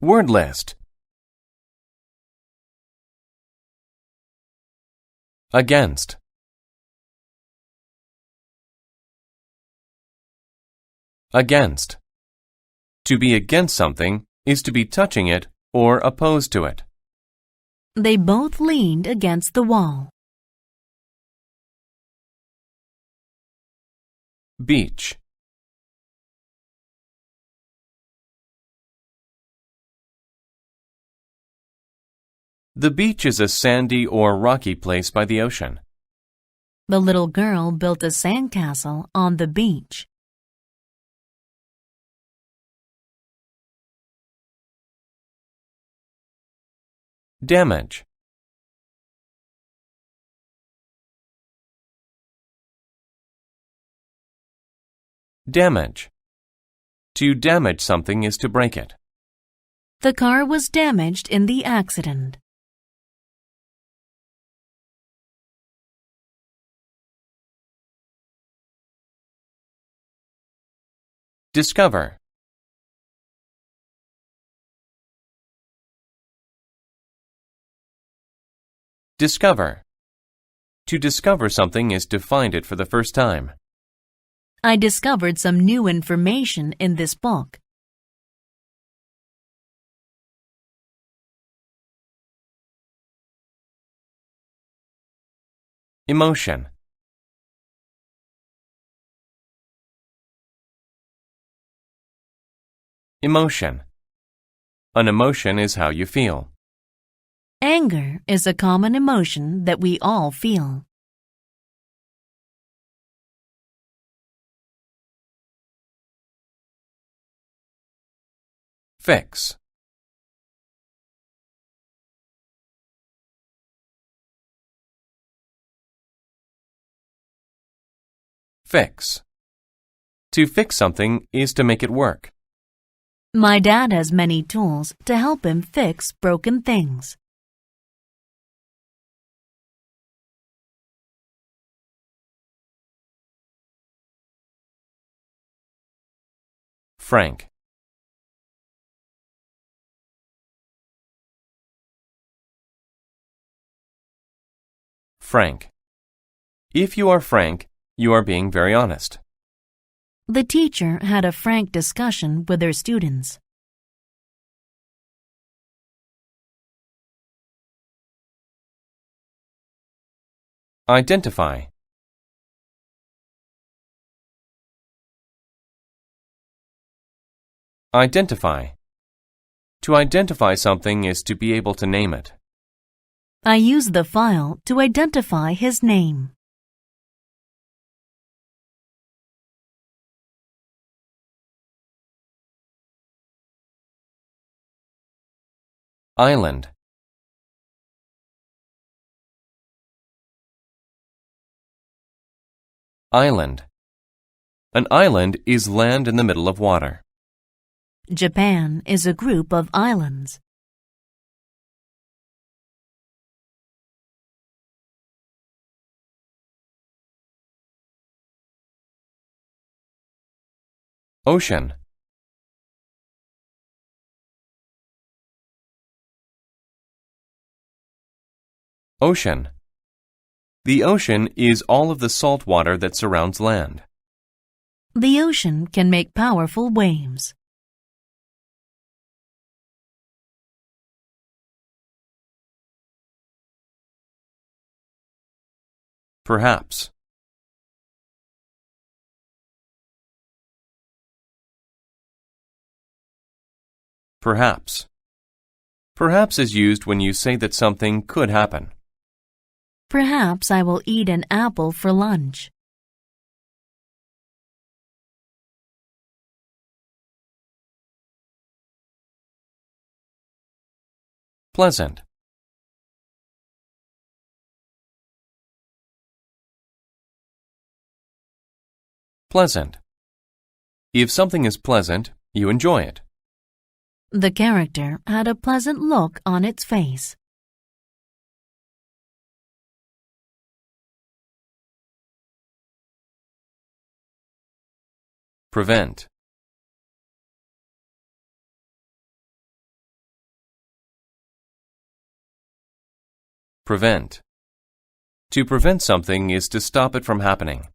Word list. Against. Against. To be against something is to be touching it or opposed to it. They both leaned against the wall. Beach. The beach is a sandy or rocky place by the ocean. The little girl built a sandcastle on the beach. Damage. Damage. To damage something is to break it. The car was damaged in the accident. Discover. Discover. To discover something is to find it for the first time. I discovered some new information in this book. Emotion. Emotion. An emotion is how you feel. Anger is a common emotion that we all feel. Fix. Fix. To fix something is to make it work. My dad has many tools to help him fix broken things. Frank. Frank. If you are frank, you are being very honest. The teacher had a frank discussion with her students. Identify. Identify. To identify something is to be able to name it. I used the file to identify his name. Island. Island. An island is land in the middle of water. Japan is a group of islands. Ocean. Ocean. The ocean is all of the salt water that surrounds land. The ocean can make powerful waves. Perhaps. Perhaps. Perhaps is used when you say that something could happen. Perhaps I will eat an apple for lunch. Pleasant. Pleasant. If something is pleasant, you enjoy it. The character had a pleasant look on its face. Prevent. Prevent. To prevent something is to stop it from happening.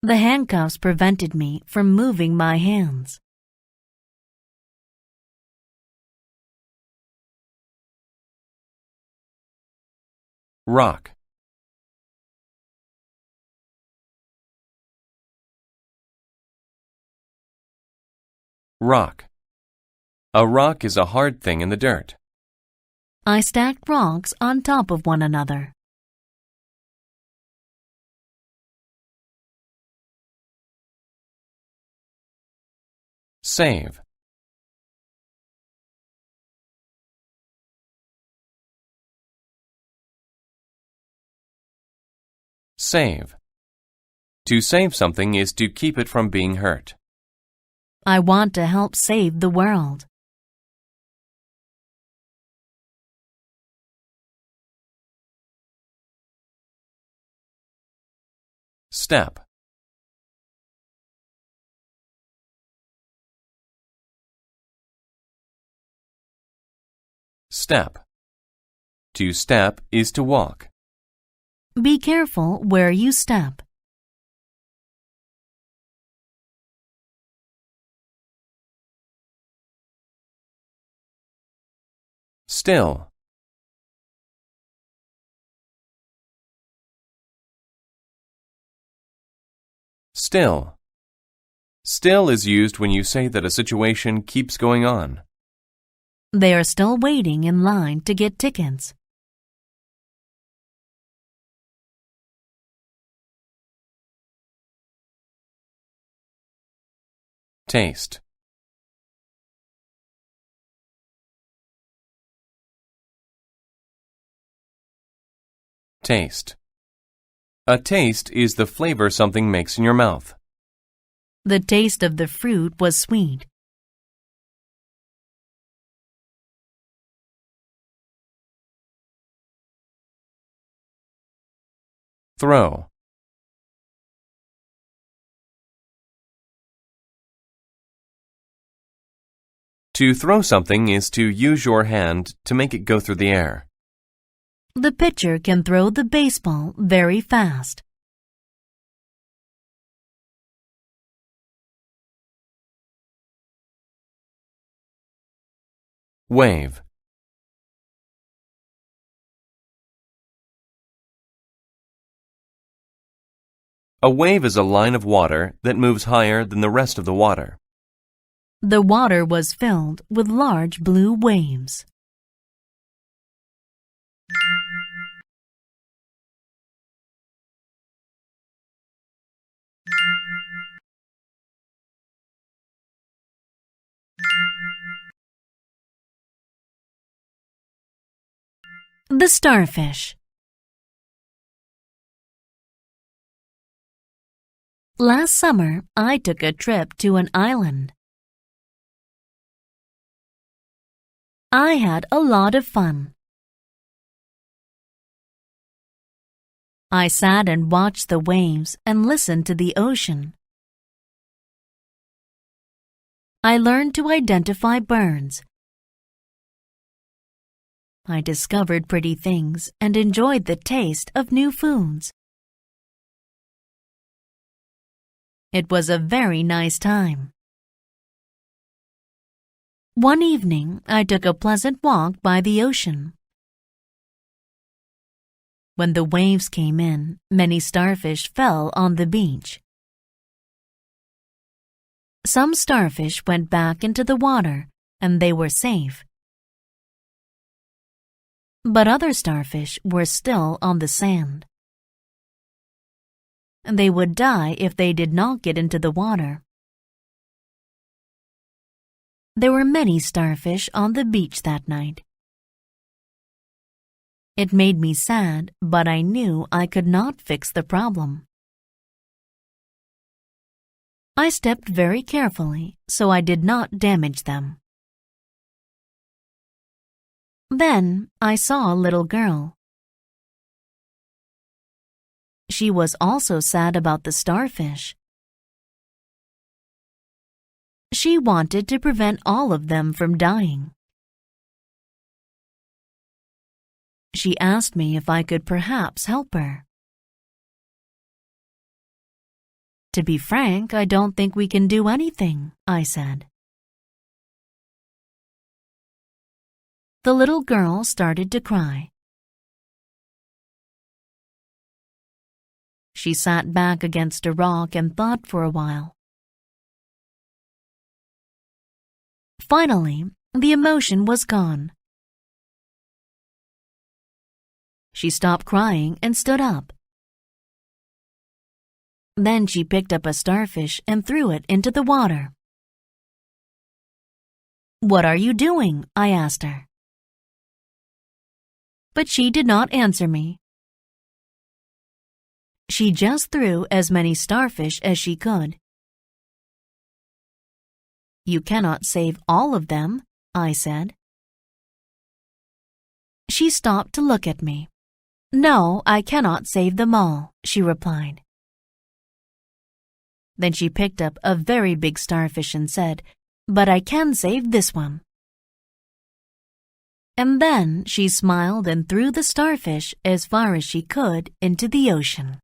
The handcuffs prevented me from moving my hands. Rock. Rock. A rock is a hard thing in the dirt. I stacked rocks on top of one another. Save. Save. To save something is to keep it from being hurt. I want to help save the world. Step. Step. To step is to walk. Be careful where you step. Still. Still. Still is used when you say that a situation keeps going on. They are still waiting in line to get tickets. Taste. Taste. A taste is the flavor something makes in your mouth. The taste of the fruit was sweet. Throw. To throw something is to use your hand to make it go through the air. The pitcher can throw the baseball very fast. Wave. A wave is a line of water that moves higher than the rest of the water. The water was filled with large blue waves. The starfish. Last summer, I took a trip to an island. I had a lot of fun. I sat and watched the waves and listened to the ocean. I learned to identify birds. I discovered pretty things and enjoyed the taste of new foods. It was a very nice time. One evening, I took a pleasant walk by the ocean. When the waves came in, many starfish fell on the beach. Some starfish went back into the water, and they were safe. But other starfish were still on the sand. They would die if they did not get into the water. There were many starfish on the beach that night. It made me sad, but I knew I could not fix the problem. I stepped very carefully so I did not damage them. Then I saw a little girl. She was also sad about the starfish. She wanted to prevent all of them from dying. She asked me if I could perhaps help her. To be frank, I don't think we can do anything, I said. The little girl started to cry. She sat back against a rock and thought for a while. Finally, the emotion was gone. She stopped crying and stood up. Then she picked up a starfish and threw it into the water. "What are you doing?" I asked her. But she did not answer me. She just threw as many starfish as she could. "You cannot save all of them," I said. She stopped to look at me. "No, I cannot save them all," she replied. Then she picked up a very big starfish and said, "But I can save this one." And then she smiled and threw the starfish as far as she could into the ocean.